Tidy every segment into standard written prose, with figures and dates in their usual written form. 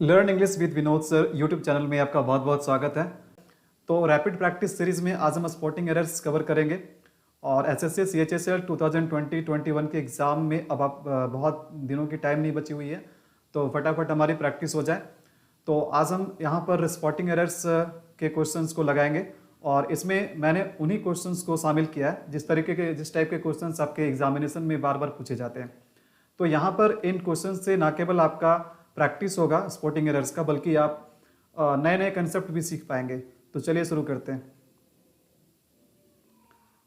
Learn English with Vinod sir YouTube channel में आपका बहुत बहुत स्वागत है। तो रैपिड प्रैक्टिस सीरीज में आज हम स्पॉटिंग एरर्स कवर करेंगे और एसएससी सीएचएसएल 2020-21 के एग्ज़ाम में अब आप बहुत दिनों की टाइम नहीं बची हुई है, तो फटाफट हमारी प्रैक्टिस हो जाए। तो आज हम यहाँ पर स्पॉटिंग एरर्स के क्वेश्चंस को लगाएंगे और इसमें मैंने उन्हीं क्वेश्चंस को शामिल किया है जिस टाइप के क्वेश्चंस आपके एग्जामिनेशन में बार बार पूछे जाते हैं। तो यहाँ पर इन क्वेश्चन से ना केवल आपका प्रैक्टिस होगा स्पॉटिंग एरर्स का, बल्कि आप नए नए कंसेप्ट भी सीख पाएंगे। तो चलिए शुरू करते हैं।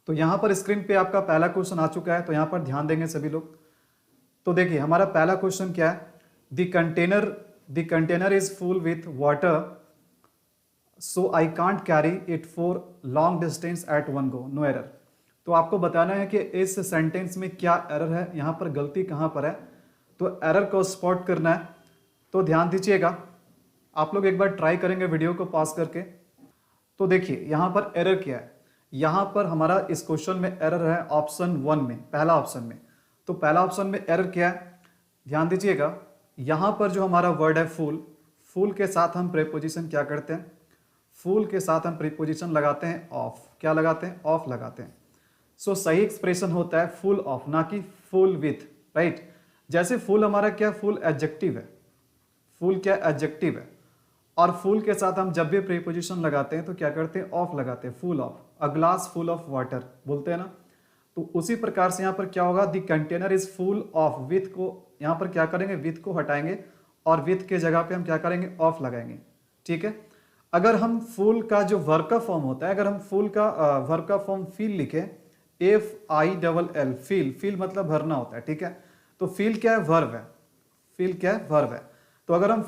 तो यहाँ पर स्क्रीन पे आपका पहला क्वेश्चन आ चुका है, तो यहाँ पर ध्यान देंगे सभी लोग। तो देखिए हमारा पहला क्वेश्चन क्या है, the container is full with water so I can't carry it for long distance at one go, no error. तो आपको बताना है कि इस सेंटेंस में क्या एरर है, यहाँ पर गलती कहाँ पर है, तो एरर को स्पॉट करना है। तो ध्यान दीजिएगा, आप लोग एक बार ट्राई करेंगे वीडियो को पॉज करके। तो देखिए यहाँ पर एरर क्या है, यहाँ पर हमारा इस क्वेश्चन में एरर है ऑप्शन 1 में, पहला ऑप्शन में। तो पहला ऑप्शन में एरर क्या है, ध्यान दीजिएगा, यहाँ पर जो हमारा वर्ड है फुल, फुल के साथ हम प्रीपोजिशन क्या करते हैं, फुल के साथ हम प्रीपोजिशन लगाते हैं ऑफ। क्या लगाते हैं, ऑफ लगाते हैं। सो सही एक्सप्रेशन होता है फुल ऑफ, ना कि फुल विथ, राइट। जैसे फुल हमारा क्या, फुल एडजेक्टिव है, फुल क्या एडजेक्टिव है, और फुल के साथ हम जब भी प्रीपोजिशन लगाते हैं तो क्या करते हैं, ऑफ लगाते हैं, full of. A glass full of water बोलते हैं ना, तो उसी प्रकार से यहाँ पर क्या होगा, the container is full of, with को यहाँ पर क्या करेंगे, विथ को हटाएंगे और विथ के जगह पे हम क्या करेंगे, ऑफ लगाएंगे। ठीक है। अगर हम फुल का जो वर्ब का फॉर्म होता है, अगर हम फुल का वर्ब का फॉर्म फील लिखें, FILL, फील, फील मतलब भरना होता है। ठीक है। तो फील क्या है, वर्ब है, फील क्या है, वर्ब है। तो अगर हम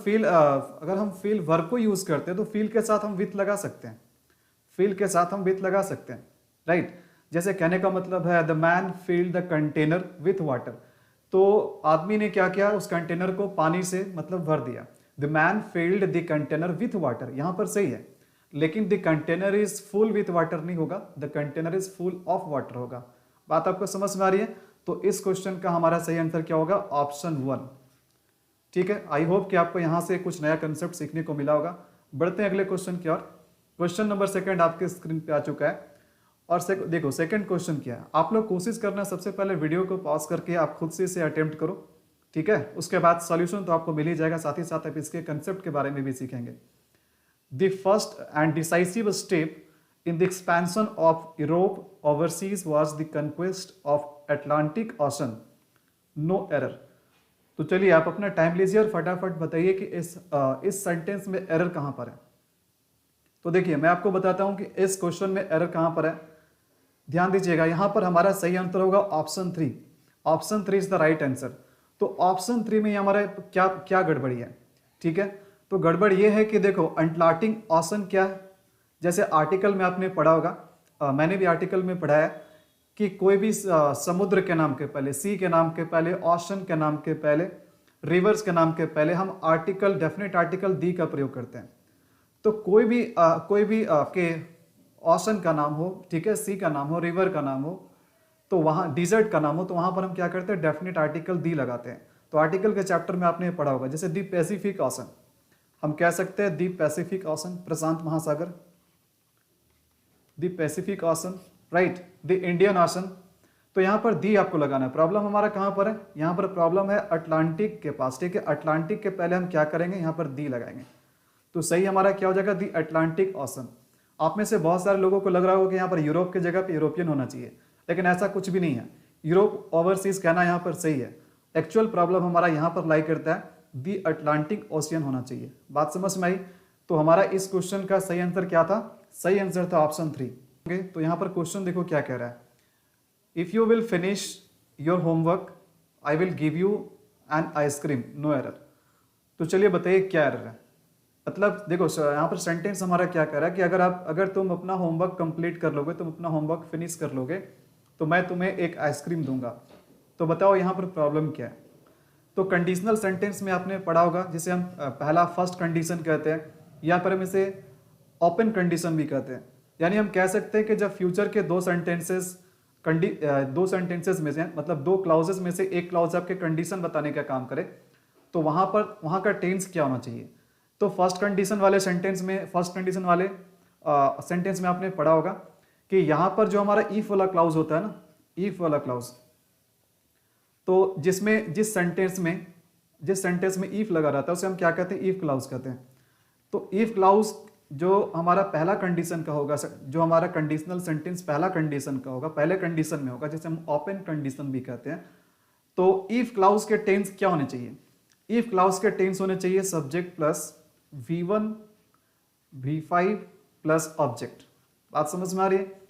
फील वर्ब को यूज करते हैं तो फील के साथ हम विथ लगा सकते हैं, फील के साथ हम विथ लगा सकते हैं, राइट। जैसे कहने का मतलब है the man field the container with water, तो आदमी ने क्या किया, उस कंटेनर को पानी से मतलब भर दिया। The man field the container with water, यहां पर सही है, लेकिन the container is full with water नहीं होगा, the container is full of water होगा। बात आपको समझ में आ रही है। तो इस क्वेश्चन का हमारा सही आंसर क्या होगा, ऑप्शन 1। ठीक है। आई होप कि आपको यहां से कुछ नया कंसेप्ट सीखने को मिला होगा। बढ़ते हैं अगले क्वेश्चन की ओर। क्वेश्चन नंबर 2 आपके स्क्रीन पे आ चुका है और देखो सेकंड क्वेश्चन क्या है। आप लोग कोशिश करना, सबसे पहले वीडियो को पॉज करके आप खुद से इसे अटेम्प्ट करो। ठीक है। उसके बाद सॉल्यूशन तो आपको मिल ही जाएगा, साथ ही साथ आप इसके कंसेप्ट के बारे में भी सीखेंगे। The first and decisive step in the expansion of Europe overseas was the conquest of Atlantic Ocean, no error. तो चलिए आप अपना टाइम लीजिए और फटाफट बताइए कि इस सेंटेंस में एरर कहां पर है। तो देखिए मैं आपको बताता हूं कि इस क्वेश्चन में एरर कहां पर है। ध्यान दीजिएगा, यहां पर हमारा सही आंसर होगा option 3। Option 3 is the right answer. तो ऑप्शन 3 में हमारा क्या क्या गड़बड़ी है। ठीक है। तो गड़बड़ यह है कि देखो अटलांटिक ओशन क्या है, जैसे आर्टिकल में आपने पढ़ा होगा, मैंने भी आर्टिकल में पढ़ा है कि कोई भी समुद्र के नाम के पहले, सी के नाम के पहले, ओशन के नाम के पहले, रिवर्स के नाम के पहले हम आर्टिकल, डेफिनेट आर्टिकल दी का प्रयोग करते हैं। तो कोई भी आपके ओशन का नाम हो, ठीक है, सी का नाम हो, रिवर का नाम हो, तो वहां डिजर्ट का नाम हो, तो वहां पर हम क्या करते हैं, डेफिनेट आर्टिकल दी लगाते हैं। तो आर्टिकल के चैप्टर में आपने पढ़ा होगा, जैसे दी पैसिफिक ओशन, हम कह सकते हैं दी पैसिफिक ओशन, प्रशांत महासागर, the Pacific Ocean, right, the Indian Ocean. तो यहां पर दी आपको लगाना है। प्रॉब्लम हमारा कहां पर है, यहां पर प्रॉब्लम है अटलांटिक के पास। ठीक है। अटलांटिक के पहले हम क्या करेंगे, यहां पर दी लगाएंगे। तो सही हमारा क्या हो जाएगा, दी अटलांटिक ओशन। आप में से बहुत सारे लोगों को लग रहा होगा कि यहां पर यूरोप की जगह पे यूरोपियन होना चाहिए, लेकिन ऐसा कुछ भी नहीं है। यूरोप ओवरसीज कहना यहां पर सही है। एक्चुअल प्रॉब्लम हमारा यहां पर लाई करता है, दी अटलांटिक ओशियन होना चाहिए। बात समझ में आई। तो हमारा इस क्वेश्चन का सही आंसर क्या था, सही आंसर था ऑप्शन 3। तो यहां पर क्वेश्चन देखो क्या कह रहा है, if you will finish your homework I will give you an ice cream, no error. तो चलिए बताइए क्या एरर है। मतलब देखो यहां पर सेंटेंस हमारा क्या कह रहा है कि अगर तुम अपना होमवर्क कंप्लीट कर लोगे, तुम अपना होमवर्क फिनिश कर लोगे, तो मैं तुम्हें एक आइसक्रीम दूंगा। तो बताओ यहां पर प्रॉब्लम क्या है। तो कंडीशनल सेंटेंस में आपने पढ़ा होगा, जिसे हम पहला फर्स्ट कंडीशन कहते हैं, या पर हम इसे ओपन कंडीशन भी कहते हैं। यानी हम कह सकते हैं कि जब फ्यूचर के दो सेंटेंसेस में से, मतलब दो क्लाउजेस में से एक क्लाउज आपके कंडीशन बताने का काम करे, तो वहाँ का टेंस क्या होना चाहिए। तो फर्स्ट कंडीशन वाले सेंटेंस में आपने पढ़ा होगा कि यहाँ पर जो हमारा इफ वाला क्लाउज होता है ना, इफ वाला क्लाउज, तो जिस सेंटेंस में इफ लगा रहता है उसे हम क्या कहते हैं, इफ क्लाउज कहते हैं। तो इफ क्लाउज जो हमारा पहला कंडीशन का होगा, जो हमारा कंडीशनल सेंटेंस पहला कंडीशन का होगा, पहले कंडीशन में होगा, जिसे हम ओपन कंडीशन भी कहते हैं। तो इफ क्लाउज के टेंस क्या होने चाहिए, इफ क्लाउज के टेंस होने चाहिए subject plus V1 V5 plus object. बात समझ में आ रही है।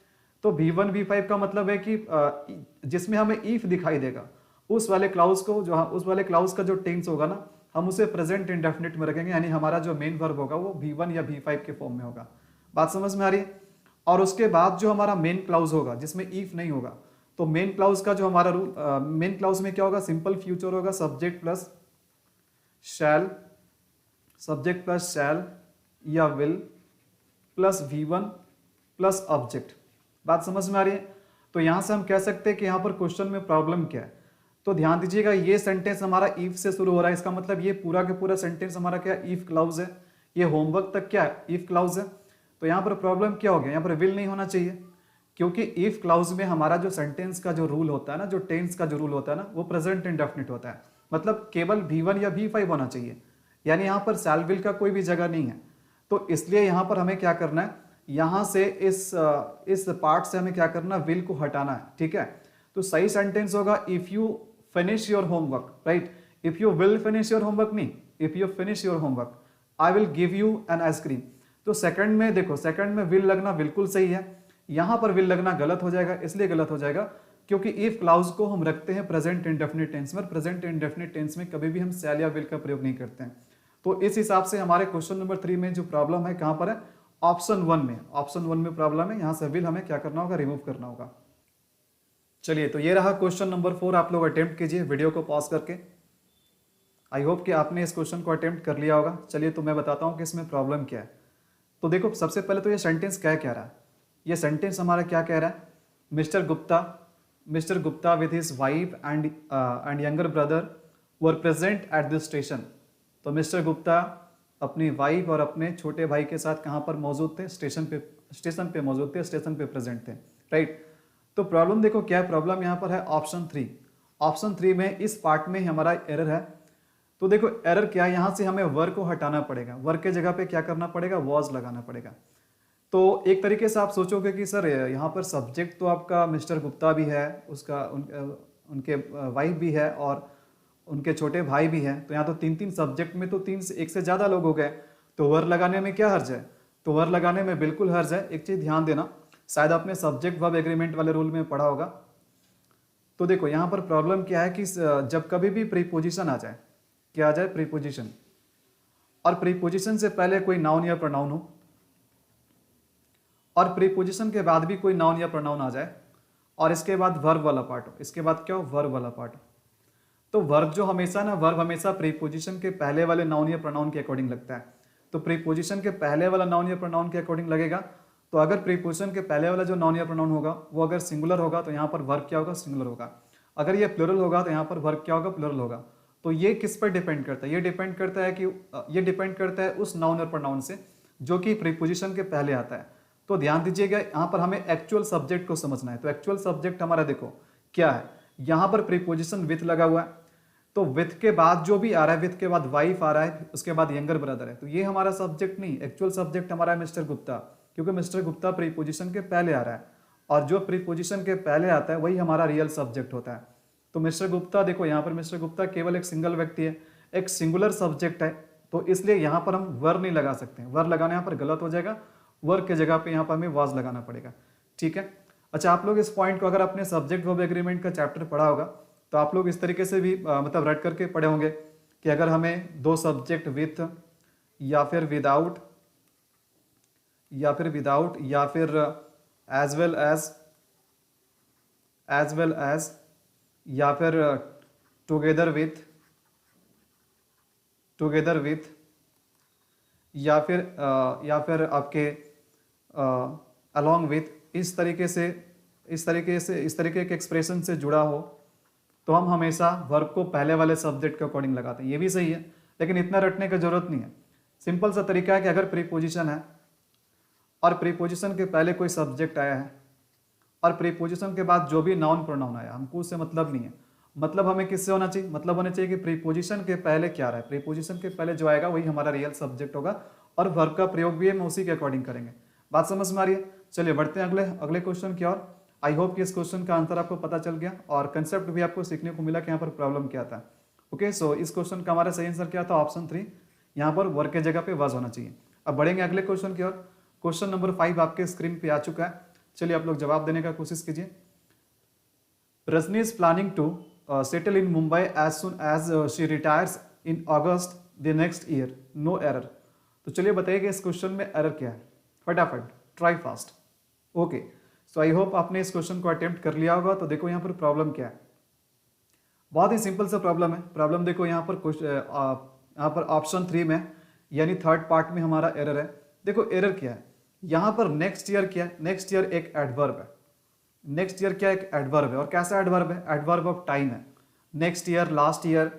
तो V1 V5 का मतलब है कि जिसमें हमें इफ दिखाई देगा उस वाले क्लाउज का जो टेंस होगा ना, हम उसे प्रेजेंट इंडेफिनिट में रखेंगे, यानी हमारा जो मेन वर्ब होगा वो V1 या V5 के फॉर्म में होगा। बात समझ में आ रही है। और उसके बाद जो हमारा मेन क्लाउज होगा जिसमें इफ नहीं होगा, तो मेन क्लाउज का जो हमारा रूल, मेन क्लाउज में क्या होगा, सिंपल फ्यूचर होगा, सब्जेक्ट प्लस शैल या will plus V1 plus object. बात समझ में आ रही है। तो यहां से हम कह सकते हैं कि यहां पर क्वेश्चन में प्रॉब्लम क्या है। तो ध्यान दीजिएगा, ये सेंटेंस हमारा इफ से शुरू हो रहा है, इसका मतलब ये पूरा का पूरा सेंटेंस हमारा क्या, इफ क्लाउज है। ये होमवर्क तक क्या है, इफ क्लाउज है। तो यहां पर प्रॉब्लम क्या हो गया, यहां पर विल नहीं होना चाहिए, क्योंकि इफ क्लाउज में हमारा जो सेंटेंस का जो रूल होता है ना, जो टेंस का जो रूल होता है ना, वो प्रेजेंट इंडेफिनिट होता है। मतलब केवल V1 या V5 होना चाहिए, यानी यहां पर शैल विल का कोई भी जगह नहीं है। तो इसलिए यहां पर हमें क्या करना है, यहां से इस पार्ट से हमें क्या करना, विल को हटाना है। ठीक है। तो सही सेंटेंस होगा if you finish your homework, right. If you will finish your homework नहीं, if you finish your homework I will give you an ice cream. तो सेकंड में देखो, सेकंड में विल लगना बिल्कुल सही है, यहां पर विल लगना गलत हो जाएगा। इसलिए गलत हो जाएगा क्योंकि इफ क्लाउज को हम रखते हैं प्रेजेंट इंडेफिनिट टेंस में, प्रेजेंट इंडेफिनिट टेंस में कभी भी हम शैल या विल का प्रयोग नहीं करते हैं। तो इस हिसाब से हमारे क्वेश्चन नंबर 3 में जो प्रॉब्लम है कहां पर है, ऑप्शन 1 में प्रॉब्लम है। यहां से विल हमें क्या करना होगा, रिमूव करना होगा। चलिए, तो ये रहा क्वेश्चन नंबर 4। आप लोग अटेम्प्ट कीजिए वीडियो को पॉज करके। आई होप कि आपने इस क्वेश्चन को अटेम्प्ट कर लिया होगा। चलिए, तो मैं बताता हूं कि इसमें प्रॉब्लम क्या है। तो देखो, सबसे पहले तो ये सेंटेंस क्या कह रहा है, ये सेंटेंस हमारा क्या कह रहा है, mister Gupta with his wife and younger brother were present at this station. तो मिस्टर गुप्ता अपनी वाइफ और अपने छोटे भाई के साथ कहां पर मौजूद थे, स्टेशन पे मौजूद थे, स्टेशन पे प्रेजेंट थे, राइट। तो प्रॉब्लम देखो क्या है, प्रॉब्लम यहां पर है ऑप्शन 3। ऑप्शन 3 में इस पार्ट में हमारा एरर है। तो देखो एरर क्या है, यहां से हमें वर को हटाना पड़ेगा, वर के जगह पे क्या करना पड़ेगा, वॉज लगाना पड़ेगा। तो एक तरीके से आप सोचोगे कि सर यहाँ पर सब्जेक्ट तो आपका मिस्टर गुप्ता भी है, उनके वाइफ भी है और उनके छोटे भाई भी हैं, तो यहाँ तो 3 सब्जेक्ट में तो 3 से 1 से ज़्यादा लोग हो गए, तो वर लगाने में क्या हर्ज है, तो वर लगाने में बिल्कुल हर्ज है। एक चीज़ ध्यान देना, शायद आपने सब्जेक्ट वर्ब एग्रीमेंट वाले रूल में पढ़ा होगा। तो देखो यहाँ पर प्रॉब्लम क्या है कि जब कभी भी प्रीपोजिशन आ जाए, क्या आ जाए, प्रीपोजिशन, और प्रीपोजिशन से पहले कोई नाउन या प्रोनाउन हो और प्रीपोजिशन के बाद भी कोई नाउन या प्रोनाउन आ जाए और इसके बाद वर्ब वाला पार्ट हो, इसके बाद क्या हो, वर्ब वाला पार्ट हो, तो वर्ब जो हमेशा ना, वर्ब हमेशा प्रीपोजिशन के पहले वाले नाउन या प्रोनाउन के अकॉर्डिंग लगता है। तो प्रीपोजिशन के पहले वाला नाउन या प्रोनाउन के अकॉर्डिंग लगेगा। तो अगर प्रीपोजिशन के पहले वाला जो नाउन या प्रोनाउन होगा वो अगर सिंगुलर होगा तो यहाँ पर वर्ब क्या होगा, सिंगुलर होगा। अगर ये प्लूरल होगा तो यहाँ पर वर्ब क्या होगा, प्लूरल होगा। तो ये किस पर डिपेंड करता है, ये डिपेंड करता है उस नाउन और प्रोनाउन से जो कि प्रीपोजिशन के पहले आता है। तो ध्यान दीजिएगा, यहाँ पर हमें एक्चुअल सब्जेक्ट को समझना है। तो एक्चुअल सब्जेक्ट हमारा देखो क्या है, यहाँ पर प्रीपोजिशन विथ लगा हुआ है, तो विथ के बाद जो भी आ रहा है, विथ के बाद वाइफ आ रहा है, उसके बाद यंगर ब्रदर है, तो ये हमारा सब्जेक्ट नहीं, एक्चुअल सब्जेक्ट हमारा है मिस्टर गुप्ता, क्योंकि मिस्टर गुप्ता प्रीपोजिशन के पहले आ रहा है और जो प्रीपोजिशन के पहले आता है वही हमारा रियल सब्जेक्ट होता है। तो मिस्टर गुप्ता, देखो यहाँ पर मिस्टर गुप्ता केवल एक सिंगल व्यक्ति है, एक सिंगुलर सब्जेक्ट है, तो इसलिए यहाँ पर हम वर नहीं लगा सकते, वर लगाना यहाँ पर गलत हो जाएगा, वर के जगह पे यहाँ पर हमें वाज लगाना पड़ेगा। ठीक है। अच्छा, आप लोग इस पॉइंट को अगर अपने सब्जेक्ट वर्ब एग्रीमेंट का चैप्टर पढ़ा होगा तो आप लोग इस तरीके से भी मतलब रट करके पढ़े होंगे कि अगर हमें 2 सब्जेक्ट विथ या फिर विदाउट या फिर एज वेल एज या फिर टुगेदर विथ या फिर आपके अलॉन्ग विथ, इस तरीके के एक्सप्रेशन से जुड़ा हो तो हम हमेशा वर्ब को पहले वाले सब्जेक्ट के अकॉर्डिंग लगाते हैं, ये भी सही है, लेकिन इतना रटने की जरूरत नहीं है। सिंपल सा तरीका है कि अगर प्रीपोजिशन है और प्रीपोजिशन के पहले कोई सब्जेक्ट आया है और प्रीपोजिशन के बाद जो भी नाउन प्रोनाउन आया, हमको उससे मतलब नहीं है। मतलब हमें किससे होना चाहिए? मतलब होना चाहिए कि प्रीपोजिशन के पहले क्या रहा है, प्रीपोजिशन के पहले जो आएगा वही हमारा रियल सब्जेक्ट होगा, और वर्ब का प्रयोग भी हम उसी के अकॉर्डिंग करेंगे। बात समझ में आ रही है? चलिए बढ़ते हैं अगले क्वेश्चन की ओर। आई होप कि इस क्वेश्चन का आंसर आपको पता चल गया और कंसेप्ट भी आपको सीखने को मिला कि यहाँ पर प्रॉब्लम क्या था। ओके, सो इस क्वेश्चन का हमारा सही आंसर क्या था? ऑप्शन 3, यहाँ पर वर्ब के जगह पे वाज होना चाहिए। अब बढ़ेंगे अगले क्वेश्चन की ओर। क्वेश्चन नंबर 5 आपके स्क्रीन पे आ चुका है। चलिए आप लोग जवाब देने का कोशिश कीजिए। Rajni is planning to settle in Mumbai as soon as she retires in August the next year, no error. तो चलिए बताइए कि इस क्वेश्चन में एरर क्या है, फटाफट try fast. Okay, so I hope आपने इस क्वेश्चन को अटेम्प्ट कर लिया होगा। तो देखो यहाँ पर प्रॉब्लम क्या है, बहुत ही सिंपल सा प्रॉब्लम है। प्रॉब्लम देखो यहाँ पर ऑप्शन 3 में यानी थर्ड पार्ट में हमारा एरर है। देखो एरर क्या है, यहाँ पर नेक्स्ट ईयर क्या है? नेक्स्ट ईयर एक एडवर्ब है। नेक्स्ट ईयर क्या? एक एडवर्ब है। और कैसा एडवर्ब है? एडवर्ब ऑफ टाइम है। Next year, last year,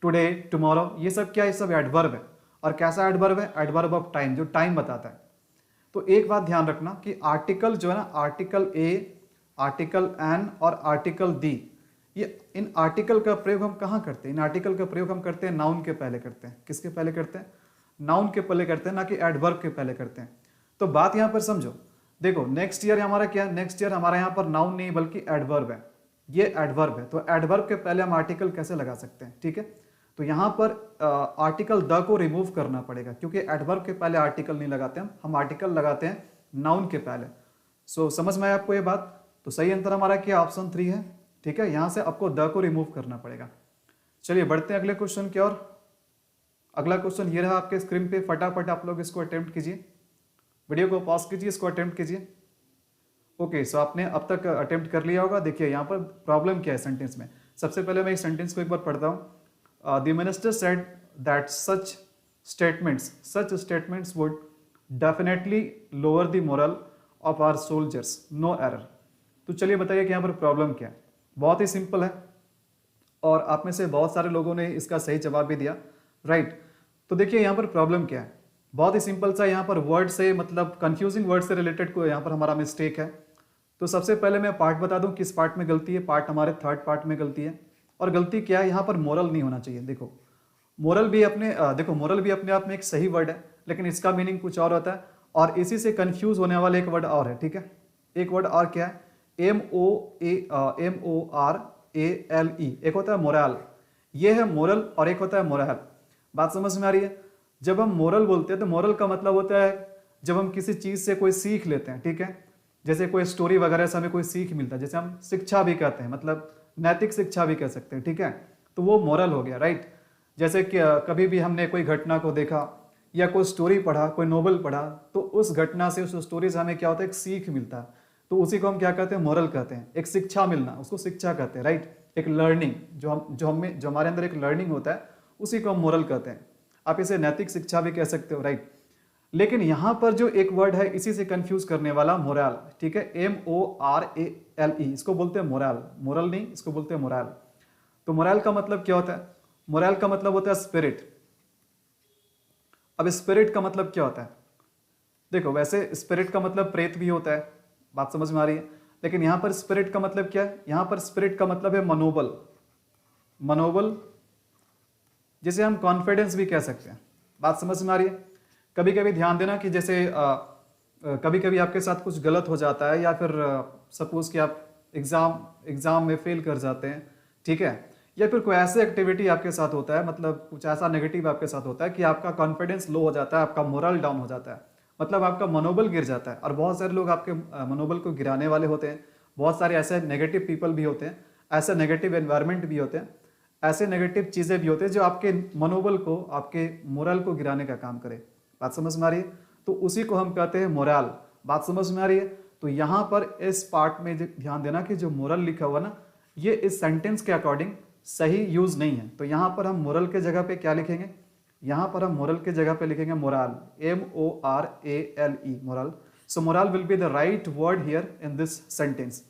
today, tomorrow, ये सब क्या है? सब एडवर्ब है। और कैसा एडवर्ब है? एडवर्ब ऑफ टाइम, जो टाइम बताता है। तो एक बात ध्यान रखना कि आर्टिकल जो है ना, आर्टिकल ए, आर्टिकल एन और आर्टिकल दी, ये इन आर्टिकल का प्रयोग हम कहाँ करते हैं? इन आर्टिकल का प्रयोग हम करते हैं नाउन के पहले करते हैं। किसके पहले करते हैं? नाउन के पहले करते हैं, ना कि एडवर्ब के पहले करते हैं। तो बात यहाँ पर समझो, देखो नेक्स्ट ईयर हमारा क्या है? नेक्स्ट ईयर हमारा यहाँ पर नाउन नहीं बल्कि एडवर्ब है। ये एडवर्ब है, तो एडवर्ब के पहले हम आर्टिकल कैसे लगा सकते हैं? ठीक है, तो यहाँ पर आर्टिकल द को रिमूव करना पड़ेगा, क्योंकि एडवर्ब के पहले आर्टिकल नहीं लगाते हम आर्टिकल लगाते हैं नाउन के पहले। सो समझ में आया आपको ये बात? तो सही आंसर हमारा क्या? ऑप्शन 3 है। ठीक है, यहाँ से आपको द को रिमूव करना पड़ेगा। चलिए बढ़ते हैं अगले क्वेश्चन की ओर। अगला क्वेश्चन ये रहा आपके स्क्रीन पे, फटाफट आप लोग इसको अटेम्प्ट कीजिए, वीडियो को पॉज कीजिए, इसको अटेम्प्ट कीजिए। ओके, सो आपने अब तक अटेम्प्ट कर लिया होगा। देखिए यहाँ पर प्रॉब्लम क्या है सेंटेंस में। सबसे पहले मैं इस सेंटेंस को एक बार पढ़ता हूँ। The minister said that such statements would definitely lower the morale of our soldiers, no error। तो चलिए बताइए कि यहाँ पर प्रॉब्लम क्या है। बहुत ही सिंपल है और आप में से बहुत सारे लोगों ने इसका सही जवाब भी दिया, राइट। तो देखिए यहाँ पर प्रॉब्लम क्या है, बहुत ही सिंपल सा। यहाँ पर वर्ड से मतलब कंफ्यूजिंग वर्ड से रिलेटेड को यहाँ पर हमारा मिस्टेक है। तो सबसे पहले मैं पार्ट बता दूं किस पार्ट में गलती है। पार्ट हमारे थर्ड पार्ट में गलती है। और गलती क्या है, यहाँ पर मोरल नहीं होना चाहिए। देखो मोरल भी अपने आप में एक सही वर्ड है, लेकिन इसका मीनिंग कुछ और होता है। और इसी से कंफ्यूज होने वाला एक वर्ड और है, ठीक है। एक वर्ड और क्या है, MORALE। एक होता है मोरल, ये है मोरल, और एक होता है मोरल। बात समझ में आ रही है? जब हम मोरल बोलते हैं तो मोरल का मतलब होता है जब हम किसी चीज से कोई सीख लेते हैं, ठीक है। जैसे कोई स्टोरी वगैरह से हमें कोई सीख मिलता है, जैसे हम शिक्षा भी कहते हैं, मतलब नैतिक शिक्षा भी कह सकते हैं, ठीक है। तो वो मोरल हो गया, राइट। जैसे कि कभी भी हमने कोई घटना को देखा या कोई स्टोरी पढ़ा, कोई नोवेल पढ़ा, तो उस घटना से, उस स्टोरी से हमें क्या होता है, एक सीख मिलता है। तो उसी को हम क्या कहते हैं, मोरल कहते हैं। एक शिक्षा मिलना, उसको शिक्षा कहते हैं, राइट। एक लर्निंग, जो हमारे अंदर एक लर्निंग होता है, उसी को हम मोरल कहते हैं। आप इसे नैतिक शिक्षा भी कह सकते हो, राइट। लेकिन यहां पर जो एक वर्ड है, इसी से कंफ्यूज करने वाला मोरल, ठीक है। MORALE, इसको बोलते हैं मोरल, मोरल नहीं, इसको बोलते हैं मोरल। तो मोरल का मतलब क्या होता है? मोरल का मतलब होता है स्पिरिट। अब स्पिरिट का मतलब क्या होता है? देखो वैसे स्पिरिट का मतलब प्रेत भी होता है, बात समझ में आ रही है। लेकिन यहां पर स्पिरिट का मतलब क्या है? यहां पर स्पिरिट का मतलब है मनोबल। मनोबल जिसे हम कॉन्फिडेंस भी कह सकते हैं। बात समझ में आ रही है? कभी कभी ध्यान देना कि जैसे कभी कभी आपके साथ कुछ गलत हो जाता है, या फिर सपोज कि आप एग्जाम में फेल कर जाते हैं, ठीक है। या फिर कोई ऐसे एक्टिविटी आपके साथ होता है, मतलब कुछ ऐसा नेगेटिव आपके साथ होता है कि आपका कॉन्फिडेंस लो हो जाता है, आपका मोरल डाउन हो जाता है, मतलब आपका मनोबल गिर जाता है। और बहुत सारे लोग आपके मनोबल को गिराने वाले होते हैं। बहुत सारे ऐसे नेगेटिव पीपल भी होते हैं, ऐसे नेगेटिव एनवायरनमेंट भी होते हैं, ऐसे नेगेटिव चीज़ें भी होते हैं जो आपके मनोबल को, आपके मोरल को गिराने का काम करे। बात समझ में आ रही है? तो उसी को हम कहते हैं मोरल। बात समझ में आ रही है? तो यहां पर इस पार्ट में ध्यान देना कि जो मोरल लिखा हुआ ना, ये इस सेंटेंस के अकॉर्डिंग सही यूज नहीं है। तो यहां पर हम मोरल के जगह पे क्या लिखेंगे? यहां पर हम मोरल के जगह पे लिखेंगे moral, MORALE, moral. So moral will be the right word here in this sentence.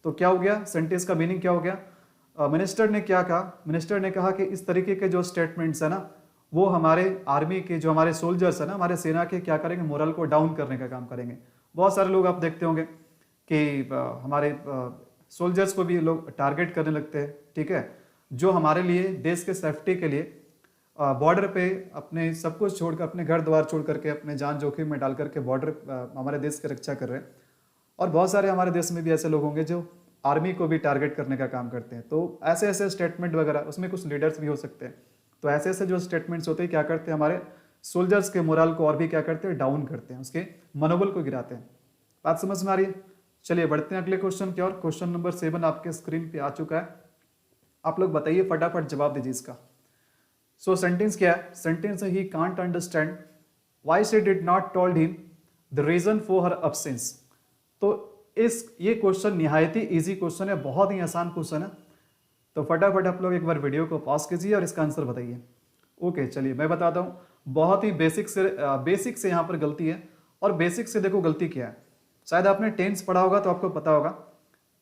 तो क्या हो गया, सेंटेंस का मीनिंग क्या हो गया? मिनिस्टर ने क्या कहा, मिनिस्टर ने कहा कि इस तरीके के जो स्टेटमेंट्स है ना वो हमारे आर्मी के जो हमारे सोल्जर्स है ना, हमारे सेना के क्या करेंगे, मोरल को डाउन करने का काम करेंगे। बहुत सारे लोग आप देखते होंगे कि हमारे सोल्जर्स को भी लोग टारगेट करने लगते हैं, ठीक है, जो हमारे लिए देश के सेफ्टी के लिए बॉर्डर पे अपने सब कुछ छोड़कर, अपने घर द्वार छोड़ करके, अपने जान जोखिम में डाल करके बॉर्डर हमारे देश की रक्षा कर रहे हैं। और बहुत सारे हमारे देश में भी ऐसे लोग होंगे जो आर्मी को भी टारगेट करने का काम करते हैं। तो ऐसे ऐसे स्टेटमेंट वगैरह, उसमें कुछ लीडर्स भी हो सकते हैं, तो ऐसे ऐसे जो स्टेटमेंट्स होते हैं क्या करते हैं, हमारे सोल्जर्स के मोरल को और भी क्या करते हैं, डाउन करते हैं, उसके मनोबल को गिराते हैं। बात समझ में आ रही है? चलिए बढ़ते हैं अगले क्वेश्चन की ओर। क्वेश्चन नंबर 7 आपके स्क्रीन पे आ चुका है। आप लोग बताइए, फटाफट जवाब दीजिए इसका। सो सेंटेंस क्या है? सेंटेंस है, he can't understand why she did not told him the reason for her absence. तो ये क्वेश्चन निहायत ही इजी क्वेश्चन है, बहुत ही आसान क्वेश्चन है। तो फटाफट आप लोग एक बार वीडियो को पॉज कीजिए और इसका आंसर बताइए। ओके चलिए मैं बताता हूँ। बहुत ही बेसिक से यहाँ पर गलती है। और बेसिक से देखो गलती क्या है, शायद आपने टेंस पढ़ा होगा तो आपको पता होगा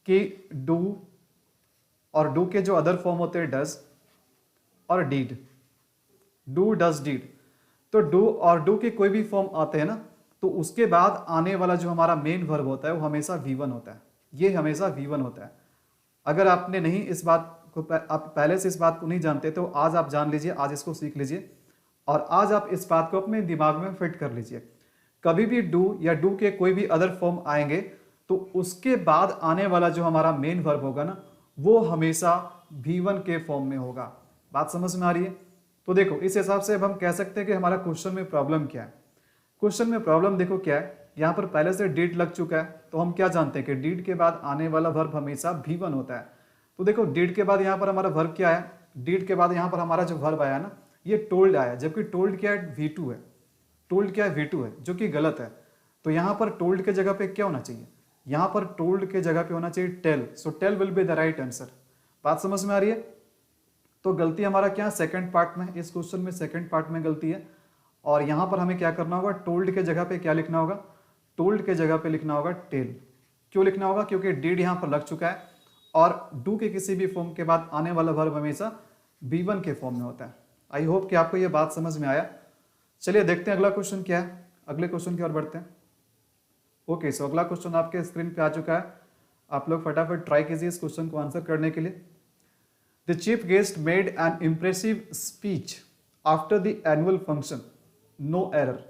कि डू और डू के जो अदर फॉर्म होते हैं डज और डीड, डू डज डीड। तो डू और डू के कोई भी फॉर्म आते हैं ना, तो उसके बाद आने वाला जो हमारा मेन वर्ब होता है वो हमेशा V1 होता है। ये हमेशा V1 होता है। अगर आपने नहीं इस बात को, आप पहले से इस बात को नहीं जानते तो आज आप जान लीजिए, आज इसको सीख लीजिए और आज आप इस बात को अपने दिमाग में फिट कर लीजिए। कभी भी डू या डू के कोई भी अदर फॉर्म आएंगे तो उसके बाद आने वाला जो हमारा मेन वर्ब होगा ना, वो हमेशा V1 के फॉर्म में होगा। बात समझ में आ रही है? तो देखो इस हिसाब से अब हम कह सकते हैं कि हमारा क्वेश्चन में प्रॉब्लम क्या है। क्वेश्चन में प्रॉब्लम देखो क्या है, यहाँ पर पहले से डीड लग चुका है, तो हम क्या जानते हैं कि डीड के बाद आने वाला वर्ब हमेशा V1 होता है। तो देखो डीड के बाद यहाँ पर हमारा वर्ब क्या है, डीड के बाद यहाँ पर हमारा जो वर्ब आया ना, ये टोल्ड आया, जबकि टोल्ड क्या है, V2 है। टोल्ड क्या है, V2 है, जो कि गलत है। तो यहाँ पर टोल्ड के जगह पे क्या होना चाहिए, यहाँ पर टोल्ड के जगह पे होना चाहिए tell. So tell will be the right answer. बात समझ में आ रही है? तो गलती हमारा क्या, सेकंड पार्ट में, इस क्वेश्चन में सेकंड पार्ट में गलती है। और यहाँ पर हमें क्या करना होगा, टोल्ड के जगह पे क्या लिखना होगा, टोल्ड के जगह पे लिखना होगा टेल। क्यों लिखना होगा? क्योंकि डीड यहाँ पर लग चुका है और डू के किसी भी फॉर्म के बाद आने वाला वर्ब हमेशा V1 के फॉर्म में होता है। आई होप कि आपको ये बात समझ में आया। चलिए देखते हैं अगला क्वेश्चन क्या है, अगले क्वेश्चन की ओर बढ़ते हैं। ओके सो अगला क्वेश्चन आपके स्क्रीन पे आ चुका है। आप लोग फटाफट ट्राई कीजिए इस क्वेश्चन को आंसर करने के लिए। The chief guest made an impressive speech after the annual function, no error.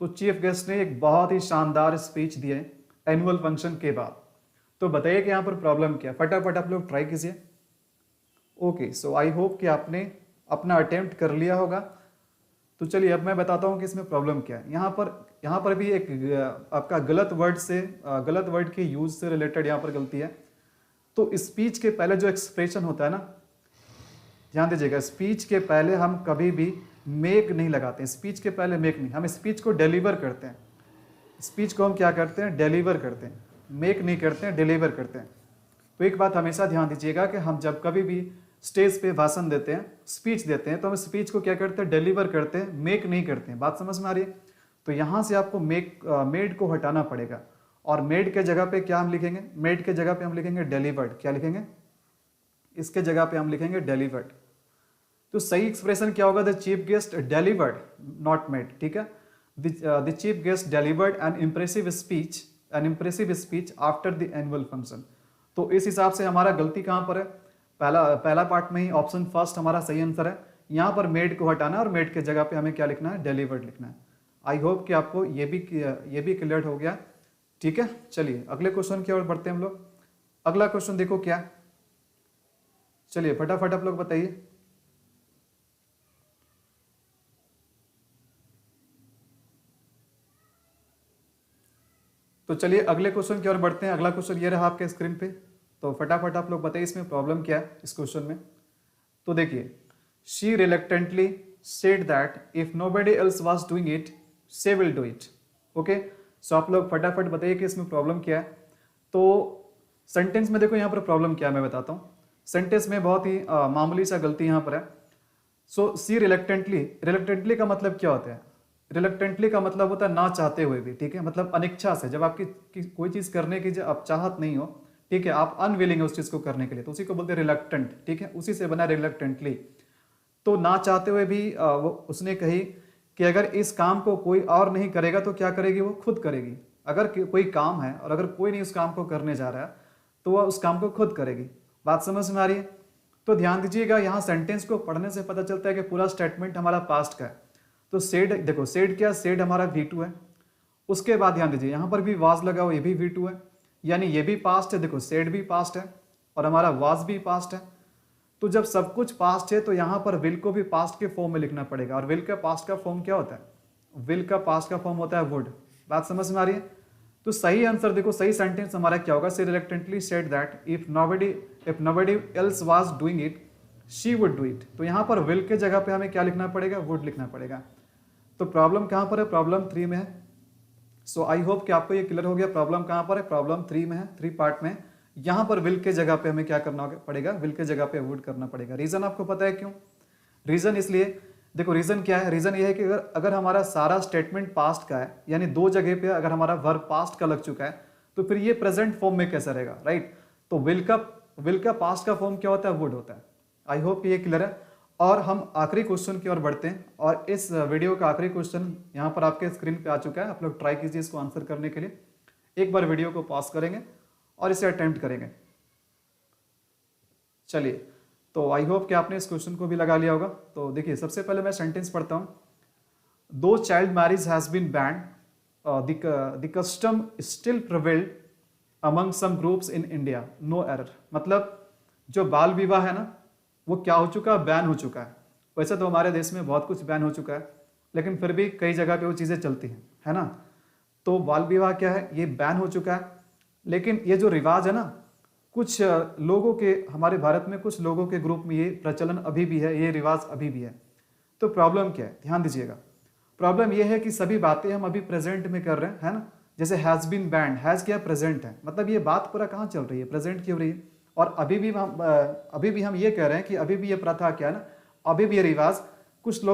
तो चीफ गेस्ट ने एक बहुत ही शानदार स्पीच दी है एनुअल फंक्शन के बाद। तो बताइए कि यहाँ पर प्रॉब्लम क्या है, फटाफट आप लोग ट्राई कीजिए। ओके सो आई होप कि आपने अपना अटेम्प्ट कर लिया होगा। तो चलिए अब मैं बताता हूँ कि इसमें प्रॉब्लम क्या है। यहाँ पर भी एक आपका गलत वर्ड के यूज से रिलेटेड यहाँ पर गलती है। तो स्पीच के पहले जो एक्सप्रेशन होता है ना, ध्यान दीजिएगा, स्पीच के पहले हम कभी भी मेक नहीं लगाते। स्पीच के पहले मेक नहीं, हम स्पीच को डिलीवर करते हैं। स्पीच को हम क्या करते हैं, डिलीवर करते हैं, मेक नहीं करते हैं, डिलीवर करते हैं। तो एक बात हमेशा ध्यान दीजिएगा कि हम जब कभी भी स्टेज पे भाषण देते हैं, स्पीच देते हैं, तो हम स्पीच को क्या करते हैं, डिलीवर करते हैं, मेक नहीं करते हैं। बात समझ में आ रही है? तो यहाँ से आपको मेड को हटाना पड़ेगा और मेड के जगह पे क्या हम लिखेंगे, मेड के जगह पे हम लिखेंगे डिलीवर्ड। क्या लिखेंगे, इसके जगह पे हम लिखेंगे डिलीवर्ड। तो सही एक्सप्रेशन क्या होगा, the chief guest delivered, not made. ठीक है, the chief guest delivered N impressive speech after the annual function. तो इस हिसाब से हमारा गलती कहाँ पर है, पहला पार्ट में ही ऑप्शन फर्स्ट हमारा सही आंसर है। यहाँ पर मेड को हटाना और मेड के जगह पे हमें क्या लिखना है, डिलीवर्ड लिखना है। आई होप कि आपको ये भी क्लियर हो गया। ठीक है, चलिए अगले क्वेश्चन की ओर बढ़ते हैं हम लोग। अगला क्वेश्चन देखो क्या है, चलिए फटाफट आप लोग बताइए। तो चलिए अगले क्वेश्चन की ओर बढ़ते हैं। अगला क्वेश्चन ये रहा आपके स्क्रीन पे। तो फटाफट आप लोग बताइए इसमें प्रॉब्लम क्या है इस क्वेश्चन में। तो देखिए, she reluctantly said that if nobody else was doing it she will do it. Okay, so आप लोग फटाफट बताइए कि इसमें प्रॉब्लम क्या है। तो सेंटेंस में देखो यहाँ पर प्रॉब्लम क्या है, मैं बताता हूँ। सेंटेंस में बहुत ही मामूली सा गलती यहाँ पर है। सो सी रिलक्टेंटली का मतलब क्या होता है, रिलक्टेंटली का मतलब होता है ना चाहते हुए भी। ठीक है, मतलब अनिच्छा से, जब आपकी कोई चीज करने की जब आप चाहत नहीं हो, ठीक है, आप अनविलिंग है उस चीज को करने के लिए, तो उसी को बोलते हैं रिलक्टेंट, ठीक है, उसी से बना रिलक्टेंटली। तो ना चाहते हुए भी वो उसने कही कि अगर इस काम को कोई और नहीं करेगा तो क्या करेगी, वो खुद करेगी। अगर कोई काम है और अगर कोई नहीं उस काम को करने जा रहा है तो वह उस काम को खुद करेगी। बात समझ में आ रही है? तो ध्यान दीजिएगा, यहाँ सेंटेंस को पढ़ने से पता चलता है कि पूरा स्टेटमेंट हमारा पास्ट का है। तो सेड, देखो सेड क्या, सेड हमारा V2 है। उसके बाद ध्यान दीजिए यहाँ पर भी वाज लगा हुआ, ये भी V2 है, यानी ये भी पास्ट है। देखो सेड भी पास्ट है और हमारा वाज भी पास्ट है। तो जब सब कुछ पास्ट है तो यहाँ पर विल को भी पास्ट के फॉर्म में लिखना पड़ेगा। और विल का पास्ट का फॉर्म क्या होता है? विल का पास्ट का फॉर्म होता है वुड। बात समझ में आ रही है? तो सही आंसर देखो, सही सेंटेंस हमारा क्या होगा, she reluctantly said that if nobody else was doing it she would do it. तो यहाँ पर विल के जगह पे हमें क्या लिखना पड़ेगा, वुड लिखना पड़ेगा। तो प्रॉब्लम कहाँ पर है, प्रॉब्लम 3 में है। सो आई होप कि आपको ये क्लियर हो गया प्रॉब्लम कहाँ पर है, प्रॉब्लम 3 में है, 3 पार्ट में। यहाँ पर विल के जगह पे हमें क्या करना पड़ेगा, विल के जगह पे वुड करना पड़ेगा। रीजन आपको पता है क्यों? रीजन इसलिए, देखो रीजन क्या है, रीजन ये है कि अगर हमारा सारा स्टेटमेंट पास्ट का है, यानी 2 जगह पे अगर हमारा वर्ब पास्ट का लग चुका है, तो फिर ये प्रेजेंट फॉर्म में कैसा रहेगा, राइट? तो विल का पास्ट का फॉर्म क्या होता है, वुड होता है। आई होप ये क्लियर है। और हम आखिरी क्वेश्चन की ओर बढ़ते हैं, और इस वीडियो का आखिरी क्वेश्चन यहाँ पर आपके स्क्रीन पे आ चुका है। आप लोग ट्राई कीजिए इसको आंसर करने के लिए। एक बार वीडियो को पॉज करेंगे और इसे अटेम्प्ट करेंगे। चलिए, तो आई होप कि आपने इस क्वेश्चन को भी लगा लिया होगा। तो देखिए, सबसे पहले मैं सेंटेंस पढ़ता हूँ। Though child marriage has been banned, the custom still prevailed among some groups in India, no error. मतलब जो बाल विवाह है ना, वो क्या हो चुका है, बैन हो चुका है। वैसे तो हमारे देश में बहुत कुछ बैन हो चुका है, लेकिन फिर भी कई जगह पे वो चीज़ें चलती हैं, है ना। तो बाल विवाह क्या है, ये बैन हो चुका है। लेकिन ये जो रिवाज है ना, कुछ लोगों के, हमारे भारत में कुछ लोगों के ग्रुप में ये प्रचलन अभी भी है, ये रिवाज अभी भी है। तो प्रॉब्लम क्या है, ध्यान दीजिएगा। प्रॉब्लम ये है कि सभी बातें हम अभी प्रेजेंट में कर रहे हैं, है ना। जैसे हैज बीन बैंड, हैज क्या, प्रेजेंट है, मतलब ये बात पूरा कहाँ चल रही है, प्रेजेंट की हो रही है। और अभी भी हम ये कह रहे हैं कि अभी भी ये प्रथा क्या है ना, अभी भी ये रिवाज कुछ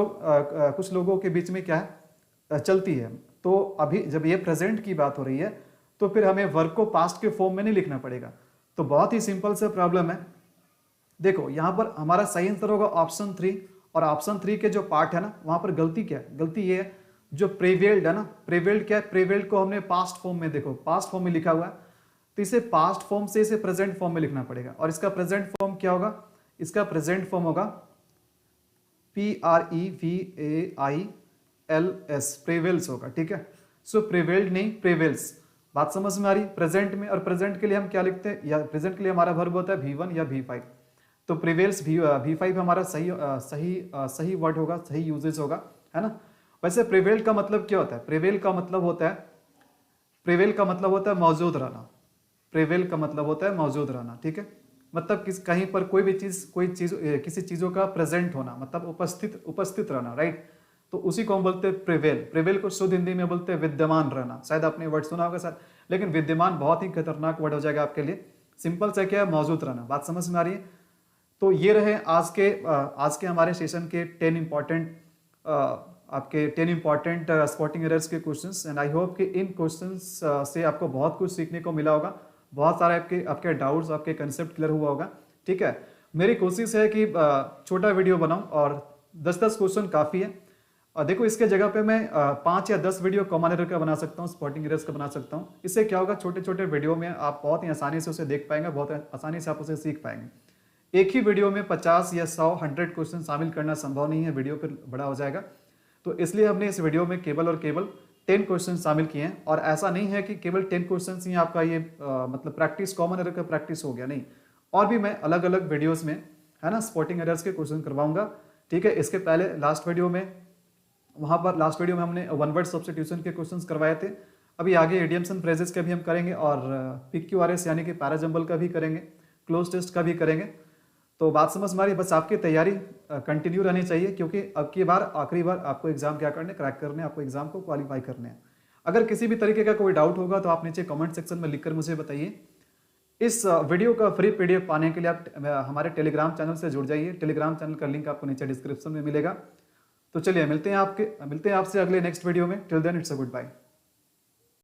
लोगों के बीच में क्या है, चलती है। तो अभी जब ये प्रेजेंट की बात हो रही है, तो फिर हमें वर्ब को पास्ट के फॉर्म में नहीं लिखना पड़ेगा। तो बहुत ही सिंपल सा प्रॉब्लम है। देखो यहाँ पर हमारा सही आंसर होगा ऑप्शन 3। और ऑप्शन 3 के जो पार्ट है ना, वहां पर गलती क्या है, गलती ये है जो प्रिवेल्ड है ना, प्रिवेल्ड क्या है, प्रिवेल्ड को हमने पास्ट फॉर्म में, देखो पास्ट फॉर्म में लिखा हुआ है, तो इसे पास्ट फॉर्म से इसे प्रेजेंट फॉर्म में लिखना पड़ेगा। और इसका प्रेजेंट फॉर्म क्या होगा, इसका प्रेजेंट फॉर्म होगा PREVAILS, प्रिवेल्स होगा, ठीक है। सो प्रिवेल्ड नहीं, प्रिवेल्स। बात समझ में आ रही, प्रेजेंट में। और प्रेजेंट के लिए हम क्या लिखते हैं, या प्रेजेंट के लिए हमारा वर्ब होता है V1 या V5। तो प्रिवेल्स V5 हमारा सही वर्ड होगा, सही यूजेज होगा, है ना। वैसे प्रिवेल का मतलब क्या होता है, प्रिवेल का मतलब होता है मौजूद रहना। प्रिवेल का मतलब होता है मौजूद रहना, ठीक है। मतलब कहीं पर कोई चीज किसी चीजों का प्रेजेंट होना, मतलब उपस्थित रहना, राइट। तो उसी को हम बोलते हैं प्रिवेल। प्रिवेल को शुद्ध हिंदी में बोलते हैं विद्यमान रहना। शायद आपने वर्ड सुना होगा सर, लेकिन विद्यमान बहुत ही खतरनाक वर्ड हो जाएगा आपके लिए। सिंपल से क्या है, मौजूद रहना। बात समझ में आ रही है। तो ये रहे आज के हमारे सेशन के 10 इंपॉर्टेंट स्पॉटिंग एरर्स के क्वेश्चंस। एंड आई होप कि इन क्वेश्चंस से आपको बहुत कुछ सीखने को मिला होगा, बहुत सारे आपके डाउट्स, आपके कंसेप्ट क्लियर हुआ होगा, ठीक है। मेरी कोशिश है कि छोटा वीडियो बनाऊं और 10-10 क्वेश्चन काफ़ी है। और देखो इसके जगह पे मैं 5 या 10 वीडियो कॉमन एरर का बना सकता हूँ, स्पॉटिंग एरर्स का बना सकता हूँ। इससे क्या होगा, छोटे छोटे वीडियो में आप बहुत ही आसानी से उसे देख पाएंगे, बहुत आसानी से आप उसे सीख पाएंगे। एक ही वीडियो में 50 या 100 क्वेश्चन शामिल करना संभव नहीं है, वीडियो फिर बड़ा हो जाएगा। तो इसलिए हमने इस वीडियो में केवल 10 क्वेश्चन शामिल किए हैं। और ऐसा नहीं है कि केवल 10 क्वेश्चन ही आपका ये मतलब प्रैक्टिस, कॉमन एरर का प्रैक्टिस हो गया, नहीं। और भी मैं अलग अलग वीडियोस में, है ना, स्पॉटिंग एरर्स के क्वेश्चन करवाऊंगा, ठीक है। इसके पहले लास्ट वीडियो में हमने वन वर्ड सब्स्टिट्यूशन के क्वेश्चंस करवाए थे। अभी आगे इडियम्स एंड फ्रेजेस के भी हम करेंगे, और PQRS यानी कि पैराजम्बल का भी करेंगे, क्लोज टेस्ट का भी करेंगे। तो बात समझ में आ रही, बस आपकी तैयारी कंटिन्यू रहनी चाहिए, क्योंकि अब की बार आखिरी बार आपको एग्जाम क्या करने, क्रैक करने, आपको एग्जाम को क्वालिफाई करने हैं। अगर किसी भी तरीके का कोई डाउट होगा तो आप नीचे कमेंट सेक्शन में लिखकर मुझे बताइए। इस वीडियो का फ्री PDF पाने के लिए आप हमारे टेलीग्राम चैनल से जुड़ जाइए। टेलीग्राम चैनल का लिंक आपको नीचे डिस्क्रिप्शन में मिलेगा। तो चलिए मिलते हैं आपसे अगले नेक्स्ट वीडियो में। Till then it's a good bye.